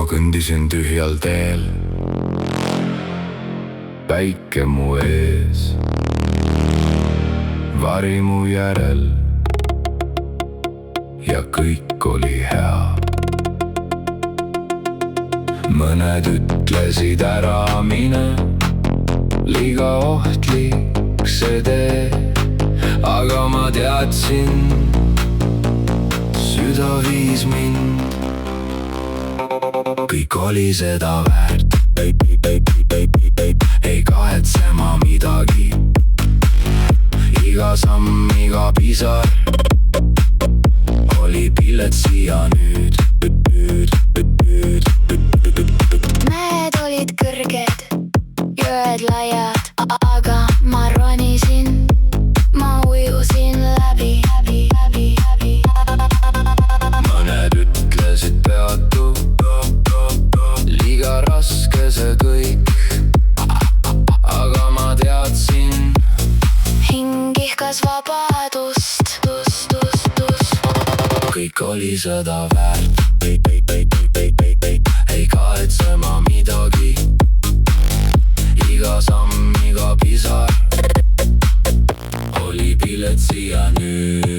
kõndisin tühjal teel, päike mu ees, vari mu järel ja kõik oli hea. Mõned ütlesid ära mine, liiga ohtlik see tee, aga ma teadsin, süda viis mind. Kõik oli seda väärt, ei kahetse ma midagi. Iga samm, iga pisar oli pilet siia nüüd. Mäed olid kõrged, jõed laiad, aga ma ronisin, ma ujusin läbi. Mõned ütlesid peatu, liiga raske see kõik, aga ma teadsin, Hing ihkas vabadust. kõik oli seda väärt, ei kahetse ma midagi. Iga samm, iga pisar oli pilet siia nüüd.